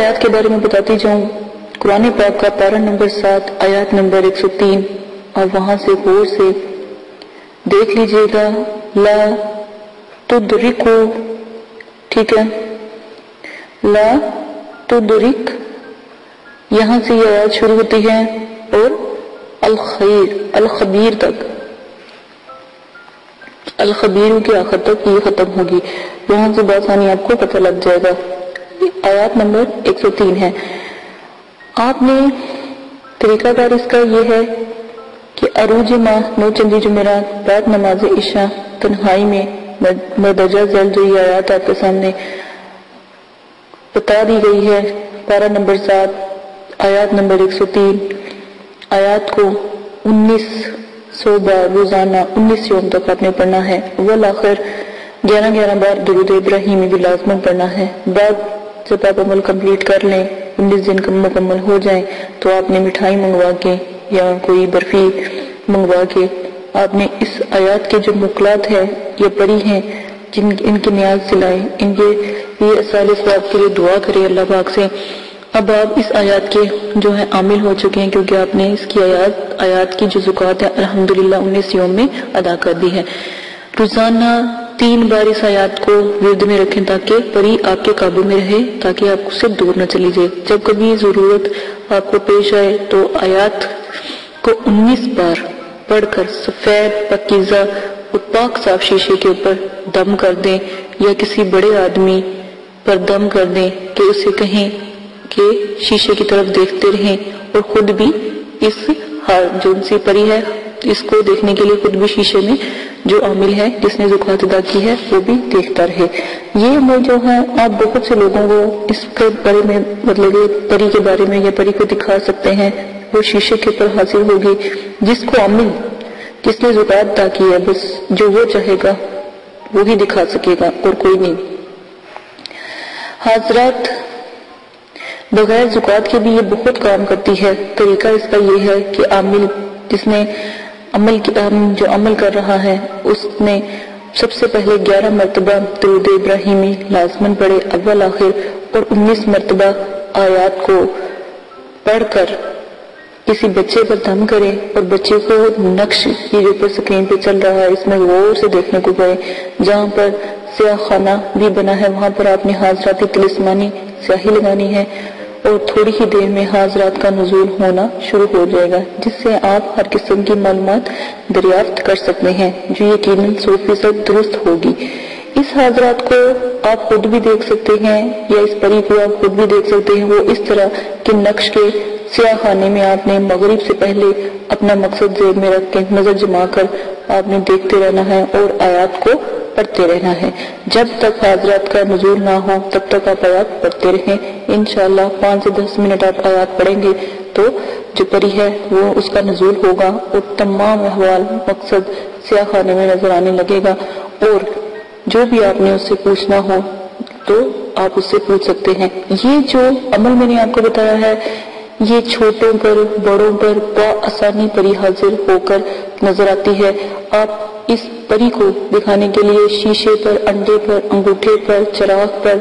آیات کے بارے میں بتاتی جاؤں. قرآن پاک کا پارہ نمبر 7 آیات نمبر 103 اور وہاں سے غور سے دیکھ لیجئے گا. لا تدرکو، ٹھیک ہے، لا تدرک، یہاں سے یہ آیات شروع ہوتی ہے اور الخبیر تک، الخبیر کے آخر تک یہ ختم ہوگی. یہاں سے بآسانی آپ کو پتہ لگ جائے گا. آیات نمبر 103 ہے. آپ نے طریقہ کار اس کا یہ ہے کہ عروج ماہ 9 چندی جمعرات بعد نماز عشاء تنہائی میں مدرجہ ذیل جو یہ آیات آپ کے سامنے بتا دی گئی ہے، پارہ نمبر 7 آیات نمبر 103، آیات کو 1900 بار روزانہ 19 یوم تک آپ نے پڑھنا ہے. والآخر 11 بار درود ابراہیمی بھی لازماً پڑھنا ہے. بعد جب آپ عمل کمپلیٹ کر لیں، 19 دن مکمل ہو جائیں، تو آپ نے مٹھائی منگوا کے یا کوئی برفی منگوا کے آپ نے اس آیات کے جو مقلات ہیں یہ پڑھی ہیں، ان کی نیاز دلائیں، ان کے یہ سال ثواب کے لیے دعا کرے اللہ پاک سے. اب آپ اس آیات کے جو ہے عامل ہو چکے ہیں، کیونکہ آپ نے اس کی آیات کی جو زکوٰۃ ہے الحمدللہ 19 یوم میں ادا کر دی ہے. روزانہ 3 بار اس آیات کو ورد میں رکھیں تاکہ پری آپ کے قابو میں رہے، تاکہ آپ سے دور نہ چلی جائے. جب کبھی ضرورت آپ کو پیش آئے تو آیات کو 19 بار پڑھ کر سفید پاکیزہ اور پاک صاف شیشے کے اوپر دم کر دیں، یا کسی بڑے آدمی پر دم کر دیں کہ اسے کہیں کہ شیشے کی طرف دیکھتے رہیں، اور خود بھی اس جو ان سے پری ہے اس کو دیکھنے کے لیے خود بھی شیشے میں جو عامل ہے جس نے زکوٰۃ ادا کی ہے وہ بھی دیکھتا رہے. یہ عمل جو ہے آپ بہت سے لوگوں کو اس کے بارے میں مطلب پری کے بارے میں یا پری کو دکھا سکتے ہیں. وہ شیشے کے اوپر حاصل ہوگی. جس کو عامل جس نے زکوٰۃ ادا کی ہے بس جو وہ چاہے گا وہی دکھا سکے گا اور کوئی نہیں. حضرات بغیر زکوٰۃ کے بھی یہ بہت کام کرتی ہے. طریقہ اس کا یہ ہے کہ عامل جس نے جو عمل کر رہا ہے اس نے سب سے پہلے 11 مرتبہ درود ابراہیمی لازماً پڑھے اول آخر، اور 19 مرتبہ آیات کو پڑھ کر کسی بچے پر دم کرے اور بچے کو نقش یہ جو پر سکرین پہ چل رہا ہے اس میں غور سے دیکھنے کو پڑے. جہاں پر سیاہ خانہ بھی بنا ہے وہاں پر آپ نے حاضرات طلسمانی سیاہی لگانی ہے، اور تھوڑی ہی دیر میں حاضرات کا نزول ہونا شروع ہو جائے گا، جس سے آپ ہر قسم کی معلومات دریافت کر سکتے ہیں جو یقیناً 100% درست ہوگی. اس حاضرات کو آپ خود بھی دیکھ سکتے ہیں یا اس پری کو آپ خود بھی دیکھ سکتے ہیں. وہ اس طرح کہ نقش کے سیاہ خانے میں آپ نے مغرب سے پہلے اپنا مقصد ذہن میں رکھ کے نظر جما کر آپ نے دیکھتے رہنا ہے اور آیات کو پڑھتے رہنا ہے. جب تک حاضرات کا نزول نہ ہو تب تک آپ آیات پڑھتے رہیں. انشاءاللہ 5 سے 10 منٹ آپ آیات پڑھیں گے تو جو پری ہے وہ اس کا نزول ہوگا اور تمام احوال مقصد سیاہ خانے میں نظر آنے لگے گا. اور جو بھی آپ نے اس سے پوچھنا ہو تو آپ اس سے پوچھ سکتے ہیں. یہ جو عمل میں نے آپ کو بتایا ہے یہ چھوٹوں پر بڑوں پر بآسانی پری حاضر ہو کر نظر آتی ہے. آپ اس پری کو دکھانے کے لیے شیشے پر، انڈے پر، انگوٹھے پر، چراغ پر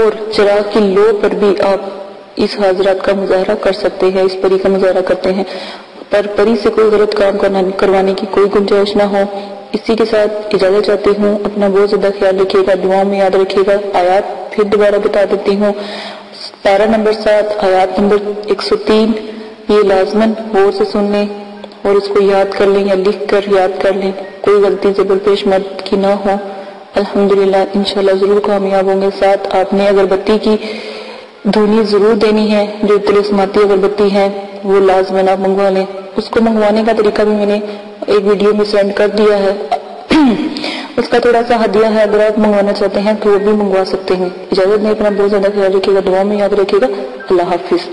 اور چراغ کی لو پر بھی آپ اس حاضرات کا مظاہرہ کر سکتے ہیں، اس پری کا مظاہرہ کرتے ہیں. پر پری سے کوئی غلط کام کروانے کی کوئی گنجائش نہ ہو. اسی کے ساتھ اجازت چاہتی ہوں. اپنا بہت زیادہ خیال رکھیے گا، دعاؤں میں یاد رکھیے گا. آیات پھر دوبارہ بتا دیتی ہوں. پارہ نمبر 7 آیات نمبر 103 یہ لازماً غور سے سن لیں اور اس کو یاد کر لیں یا لکھ کر یاد کر لیں. کوئی غلطی زبر پیش مت کی نہ ہو. الحمدللہ انشاءاللہ ضرور کامیاب ہوں گے. ساتھ آپ نے اگربتی کی دھونی ضرور دینی ہے. جو طلسماتی اگربتی ہے وہ لازماً آپ منگوا لیں. اس کو منگوانے کا طریقہ بھی میں نے ایک ویڈیو میں سینڈ کر دیا ہے. اس کا تھوڑا سا ہدیہ ہے، اگر آپ منگوانا چاہتے ہیں تو وہ بھی منگوا سکتے ہیں. اجازت نہیں، اپنا بہت زیادہ خیال رکھیے گا، دعا میں یاد رکھیے گا. اللہ حافظ.